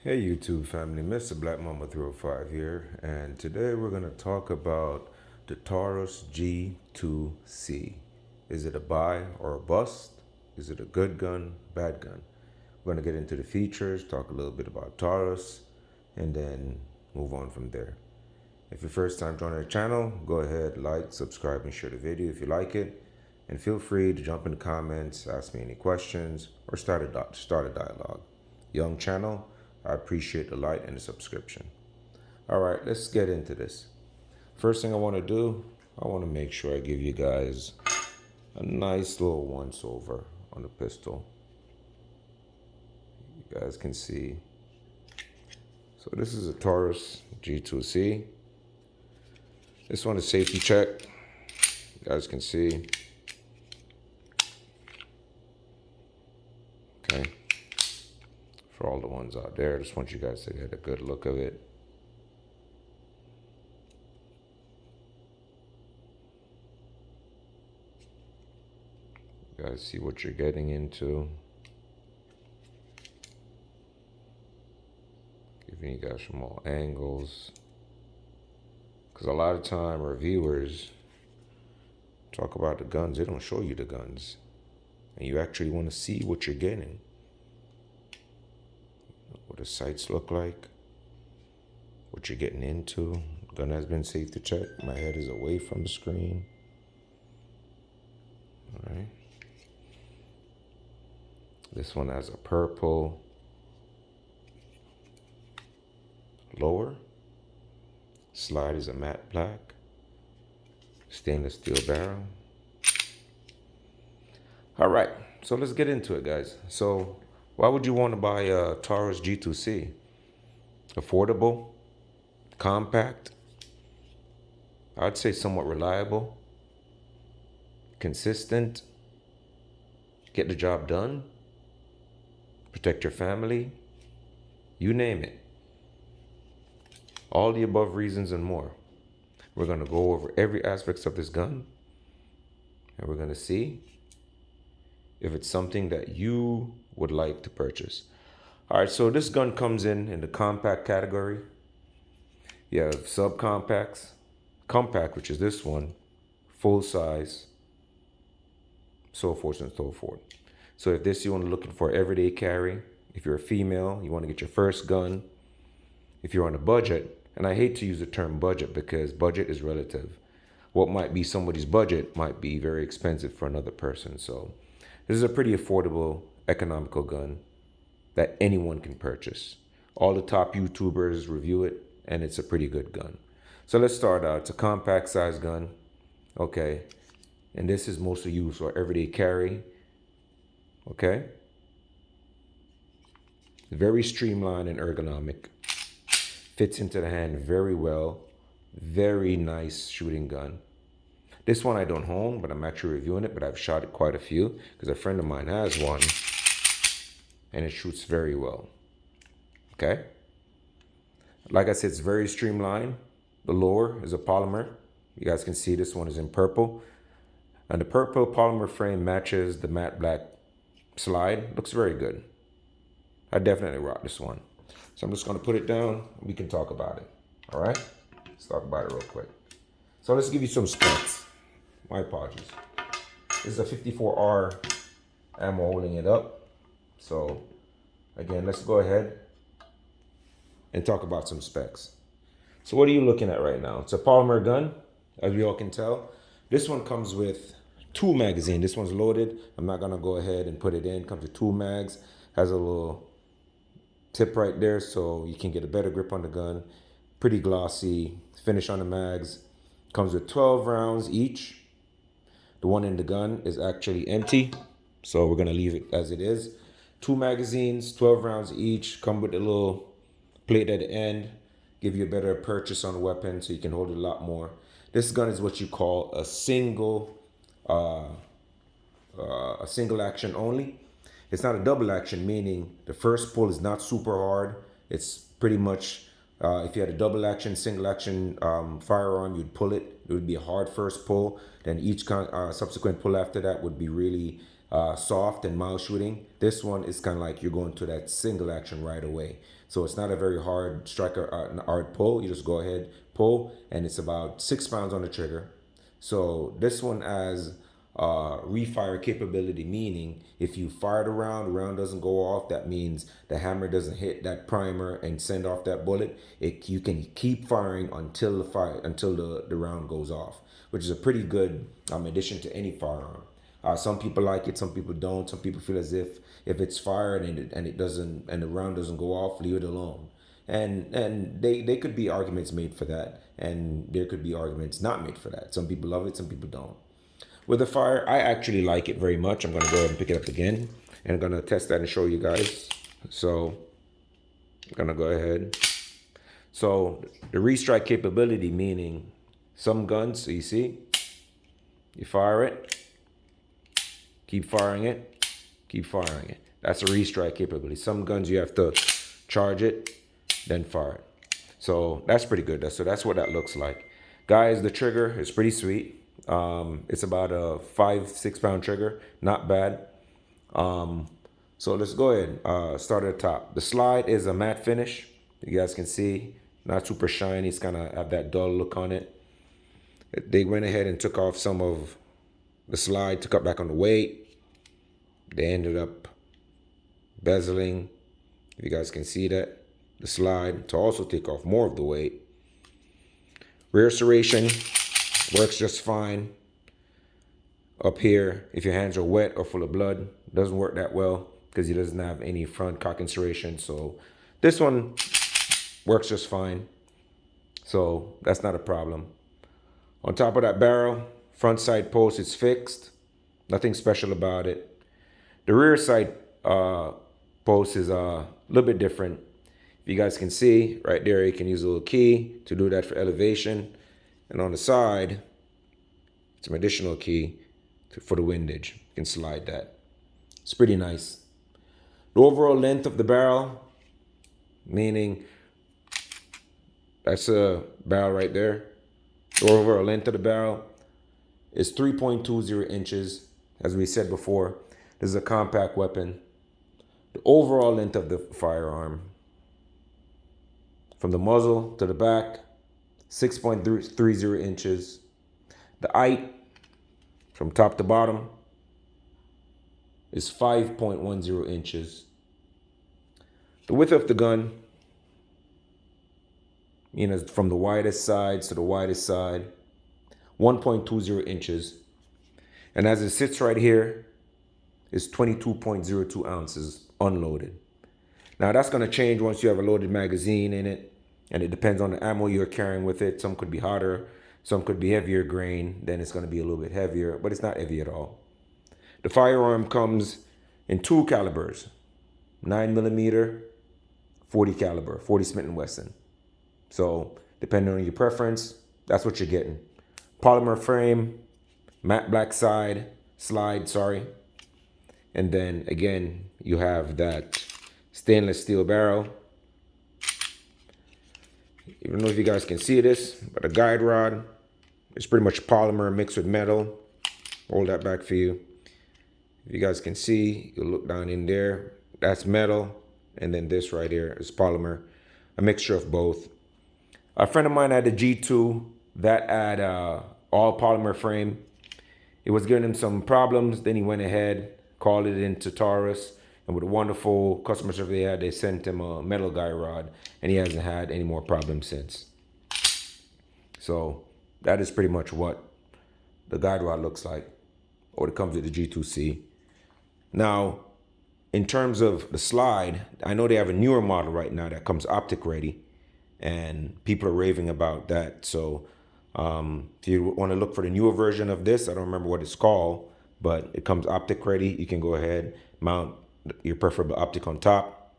Hey YouTube family, Mr. Black Mama 305 here, and today we're going to talk about the Taurus G2C. Is it a buy or a bust? Is it a good gun, bad gun? We're going to get into the features, talk a little bit about Taurus, and then move on from there. If you're first time joining the channel, go ahead, like, subscribe, and share the video if you like it. And feel free to jump in the comments, ask me any questions, or start a dialogue. Young channel, I appreciate the like and the subscription. All right, let's get into this. First thing I want to do, I want to make sure I give you guys a nice little once over on the pistol. You guys can see. So this is a Taurus G2C. This one is safety check. You guys can see. Okay. For all the ones out there, I just want you guys to get a good look of it. You guys see what you're getting into. Giving you guys from all angles. Because a lot of time reviewers talk about the guns, they don't show you the guns. And you actually want to see what you're getting. What the sights look like. What you're getting into. Gun has been safety checked. My head is away from the screen. Alright. This one has a purple lower. Slide is a matte black. Stainless steel barrel. All right, so let's get into it, guys. So why would you want to buy a Taurus G2C? Affordable, compact, I'd say somewhat reliable, consistent, get the job done, protect your family, you name it. All the above reasons and more. We're going to go over every aspect of this gun, and we're going to see if it's something that you would like to purchase. All right, so this gun comes in the compact category. You have subcompacts, compact, which is this one, full size, so forth and so forth. So if this you want to looking for everyday carry, if you're a female, you want to get your first gun, if you're on a budget, and I hate to use the term budget because budget is relative. What might be somebody's budget might be very expensive for another person. So this is a pretty affordable, economical gun that anyone can purchase. All the top YouTubers review it, and it's a pretty good gun. So let's start out. It's a compact size gun. Okay. And this is mostly used for everyday carry. Okay. Very streamlined and ergonomic. Fits into the hand very well. Very nice shooting gun. This one I don't own, but I'm actually reviewing it, but I've shot it quite a few because a friend of mine has one and it shoots very well. Okay. Like I said, it's very streamlined. The lower is a polymer. You guys can see this one is in purple. And the purple polymer frame matches the matte black slide. Looks very good. I definitely rock this one. So I'm just going to put it down. We can talk about it. All right? Let's talk about it real quick. So let's give you some specs. My apologies. This is a 54R ammo holding it up. So again, let's go ahead and talk about some specs. So what are you looking at right now? It's a polymer gun, as we all can tell. This one comes with 2 magazines. This one's loaded. I'm not going to go ahead and put it in. Comes with 2 mags. Has a little tip right there so you can get a better grip on the gun. Pretty glossy finish on the mags. Comes with 12 rounds each. The one in the gun is actually empty, so we're gonna leave it as it is. 2 magazines, 12 rounds each. Come with a little plate at the end. Give you a better purchase on the weapon so you can hold it a lot more. This gun is what you call a single action only. It's not a double action, meaning the first pull is not super hard. It's pretty much, if you had a double action, single action firearm, you'd pull it. It would be a hard first pull. Then each subsequent pull after that would be really soft and mild shooting. This one is kind of like you're going to that single action right away. So it's not a very hard striker, hard pull. You just go ahead, pull, and it's about 6 pounds on the trigger. So this one has refire capability, meaning if you fire the round doesn't go off. That means the hammer doesn't hit that primer and send off that bullet. You can keep firing until the round goes off, which is a pretty good addition to any firearm. Some people like it, some people don't. Some people feel as if it's fired and the round doesn't go off, leave it alone. And they could be arguments made for that, and there could be arguments not made for that. Some people love it, some people don't. With the fire, I actually like it very much. I'm gonna go ahead and pick it up again, and I'm gonna test that and show you guys. So I'm gonna go ahead. So the restrike capability, meaning some guns, so you see, you fire it, keep firing it, keep firing it. That's a restrike capability. Some guns you have to charge it, then fire it. So that's pretty good. So that's what that looks like. Guys, the trigger is pretty sweet. It's about a 5-6 pound trigger, not bad. So let's go ahead, start at the top. The slide is a matte finish. You guys can see, not super shiny. It's kind of have that dull look on it. They went ahead and took off some of the slide to cut back on the weight. They ended up bezeling, if you guys can see that, the slide to also take off more of the weight. Rear serration works just fine. Up here, if your hands are wet or full of blood, doesn't work that well because it doesn't have any front cock insertion. So this one works just fine. So that's not a problem. On top of that barrel, front side post is fixed. Nothing special about it. The rear side post is a little bit different. If you guys can see right there, you can use a little key to do that for elevation. And on the side, some additional key for the windage. You can slide that. It's pretty nice. The overall length of the barrel, meaning that's a barrel right there. The overall length of the barrel is 3.20 inches. As we said before, this is a compact weapon. The overall length of the firearm, from the muzzle to the back, 6.30 inches. The height, from top to bottom, is 5.10 inches. The width of the gun, from the widest sides to the widest side, 1.20 inches. And as it sits right here, is 22.02 ounces unloaded. Now that's going to change once you have a loaded magazine in it, and it depends on the ammo you're carrying with it. Some could be hotter, some could be heavier grain, then it's going to be a little bit heavier, but it's not heavy at all. The firearm comes in two calibers, 9mm, 40 caliber, 40 Smith & Wesson. So depending on your preference, that's what you're getting. Polymer frame, matte black slide, and then again, you have that stainless steel barrel. I don't know if you guys can see this, but a guide rod is pretty much polymer mixed with metal. Hold that back for you. If you guys can see, you look down in there, that's metal. And then this right here is polymer, a mixture of both. A friend of mine had a G2 that had all polymer frame. It was giving him some problems. Then he went ahead, called it into Taurus, and with a wonderful customer service they had, they sent him a metal guide rod, and he hasn't had any more problems since. So that is pretty much what the guide rod looks like, or it comes with the G2C. Now, in terms of the slide, I know they have a newer model right now that comes optic ready, and people are raving about that. So if you want to look for the newer version of this, I don't remember what it's called, but it comes optic ready. You can go ahead, mount your preferable optic on top,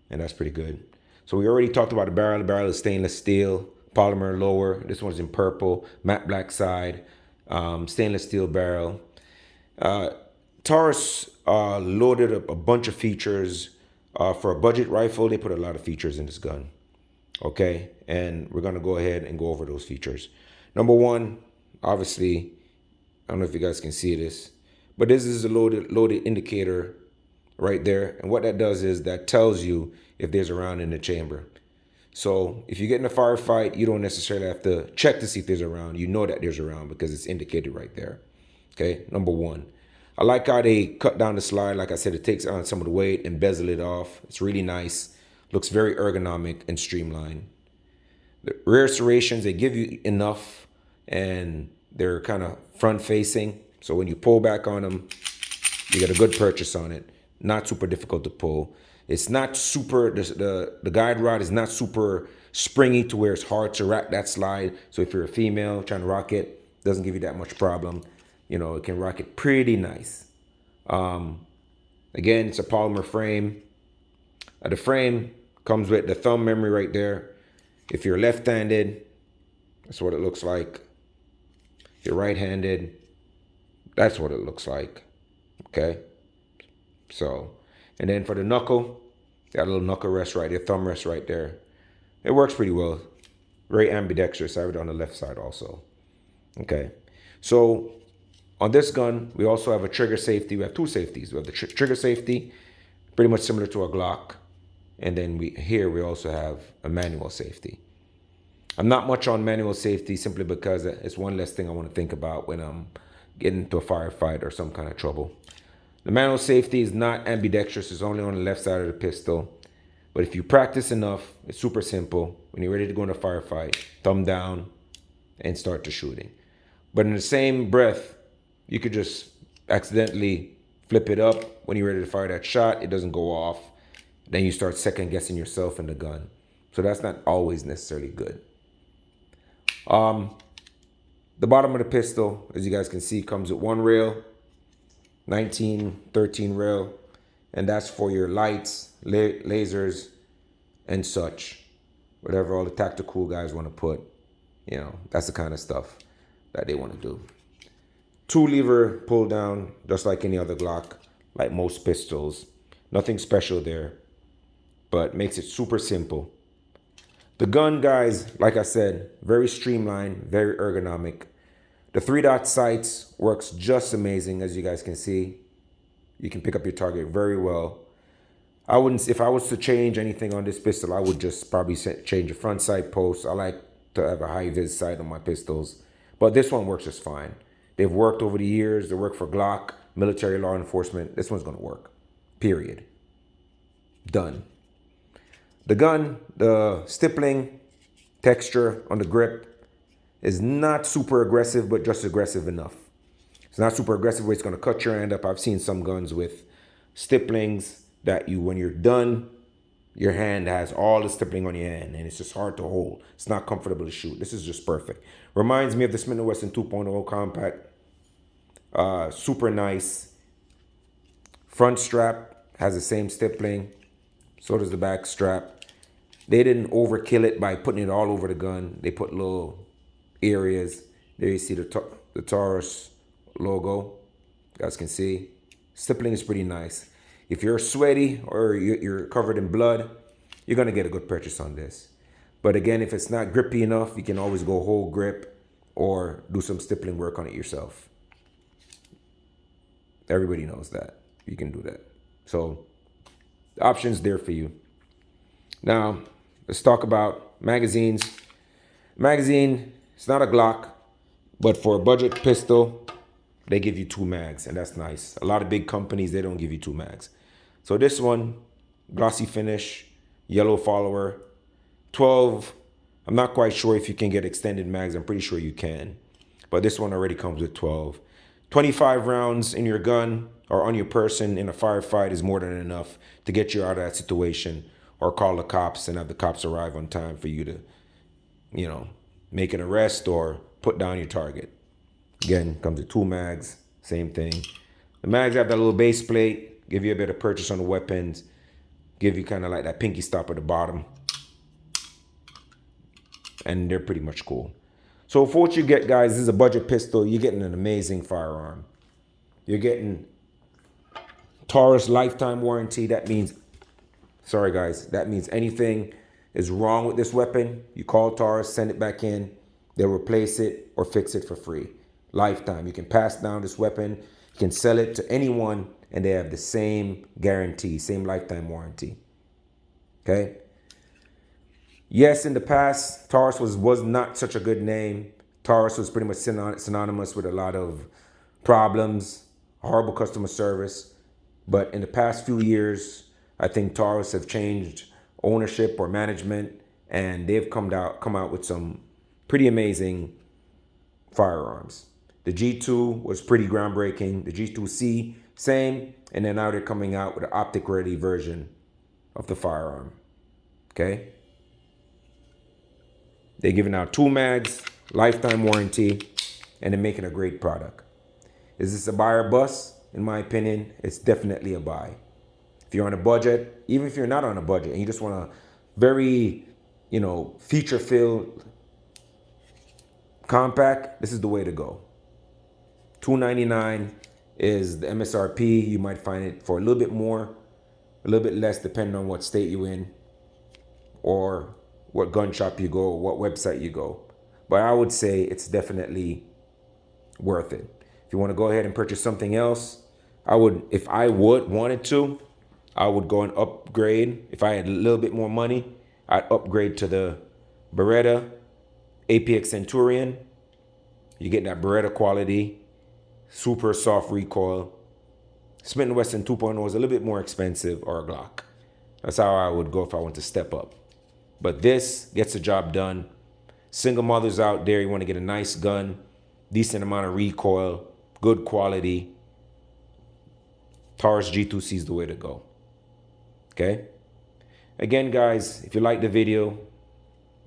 and that's pretty good. So we already talked about the barrel. The barrel is stainless steel, polymer lower. This one's in purple, matte black side, stainless steel barrel. Taurus loaded up a bunch of features. For a budget rifle, they put a lot of features in this gun. Okay, and we're gonna go ahead and go over those features. Number one, obviously, I don't know if you guys can see this, But this is a loaded indicator right there. And what that does is that tells you if there's a round in the chamber. So if you get in a firefight, you don't necessarily have to check to see if there's a round. You know that there's a round because it's indicated right there. Okay, number one. I like how they cut down the slide. Like I said, it takes on some of the weight and bezel it off. It's really nice. Looks very ergonomic and streamlined. The rear serrations, they give you enough and they're kind of front facing. So when you pull back on them, you get a good purchase on it. Not super difficult to pull. It's not super, the guide rod is not super springy to where it's hard to rack that slide. So if you're a female trying to rock it, doesn't give you that much problem. You know, it can rock it pretty nice. Again, it's a polymer frame. The frame comes with the thumb memory right there. If you're left-handed, that's what it looks like. If you're right-handed, that's what it looks like. Okay? So, and then for the knuckle, got a little knuckle rest right there, thumb rest right there. It works pretty well. Very ambidextrous. I have it on the left side also. Okay. So, on this gun, we also have a trigger safety. We have two safeties. We have the trigger safety, pretty much similar to a Glock. And then we also have a manual safety. I'm not much on manual safety simply because it's one less thing I want to think about when I'm getting into a firefight or some kind of trouble. The manual safety is not ambidextrous. It's only on the left side of the pistol. But if you practice enough, it's super simple. When you're ready to go in a firefight, thumb down and start the shooting. But in the same breath, you could just accidentally flip it up when you're ready to fire that shot. It doesn't go off. Then you start second guessing yourself in the gun. So that's not always necessarily good. The bottom of the pistol, as you guys can see, comes with one rail, 1913 rail, and that's for your lights, lasers, and such. Whatever all the tactical guys want to put, you know, that's the kind of stuff that they want to do. 2-lever pull down, just like any other Glock, like most pistols. Nothing special there, but makes it super simple. The gun, guys, like I said, very streamlined, very ergonomic. The 3-dot sights works just amazing, as you guys can see. You can pick up your target very well. I wouldn't, if I was to change anything on this pistol, I would just probably change the front sight post. I like to have a high vis sight on my pistols, but this one works just fine. They've worked over the years. They work for Glock, military law enforcement. This one's going to work. Period. Done. The gun, the stippling texture on the grip is not super aggressive, but just aggressive enough. It's not super aggressive where it's going to cut your hand up. I've seen some guns with stipplings that when you're done, your hand has all the stippling on your hand and it's just hard to hold. It's not comfortable to shoot. This is just perfect. Reminds me of the Smith & Wesson 2.0 compact. Super nice. Front strap has the same stippling. So does the back strap. They didn't overkill it by putting it all over the gun. They put little areas. There you see the Taurus logo. You guys can see. Stippling is pretty nice. If you're sweaty or you're covered in blood, you're going to get a good purchase on this. But again, if it's not grippy enough, you can always go whole grip or do some stippling work on it yourself. Everybody knows that. You can do that. So the option's there for you. Now, let's talk about magazines. Magazine, it's not a Glock, but for a budget pistol, they give you 2 mags, and that's nice. A lot of big companies, they don't give you 2 mags. So this one, glossy finish, yellow follower, 12. I'm not quite sure if you can get extended mags. I'm pretty sure you can. But this one already comes with 12. 25 rounds in your gun or on your person in a firefight is more than enough to get you out of that situation or call the cops and have the cops arrive on time for you to, you know, make an arrest or put down your target. Again, comes with 2 mags, same thing. The mags have that little base plate, give you a bit of purchase on the weapons, give you kind of like that pinky stop at the bottom. And they're pretty much cool. So for what you get, guys, this is a budget pistol. You're getting an amazing firearm. You're getting Taurus lifetime warranty. That means, sorry guys, that means anything is wrong with this weapon, you call Taurus, send it back in. They'll replace it or fix it for free. Lifetime. You can pass down this weapon. You can sell it to anyone and they have the same guarantee, same lifetime warranty. Okay? Yes, in the past, Taurus was not such a good name. Taurus was pretty much synonymous with a lot of problems, horrible customer service. But in the past few years, I think Taurus have changed ownership or management, and they've come out with some pretty amazing firearms. The G2 was pretty groundbreaking. The G2C, same. And then now they're coming out with an optic ready version of the firearm. Okay? They're giving out 2 mags, lifetime warranty, and they're making a great product. Is this a buy or bust? In my opinion, it's definitely a buy. If you're on a budget, even if you're not on a budget and you just want a very, feature-filled compact, this is the way to go. $299 is the MSRP. You might find it for a little bit more, a little bit less, depending on what state you're in or what gun shop you go, what website you go. But I would say it's definitely worth it. If you want to go ahead and purchase something else, if I wanted to, I would go and upgrade. If I had a little bit more money, I'd upgrade to the Beretta APX Centurion. You get that Beretta quality, super soft recoil. Smith & Wesson 2.0 is a little bit more expensive, or a Glock. That's how I would go if I want to step up. But this gets the job done. Single mothers out there, you want to get a nice gun, decent amount of recoil, good quality. Taurus G2C is the way to go. Okay? Again, guys, if you like the video,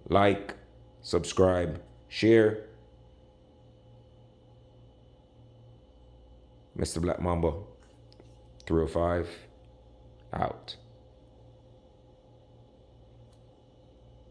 like, subscribe, share. Mr. Black Mamba 305 out.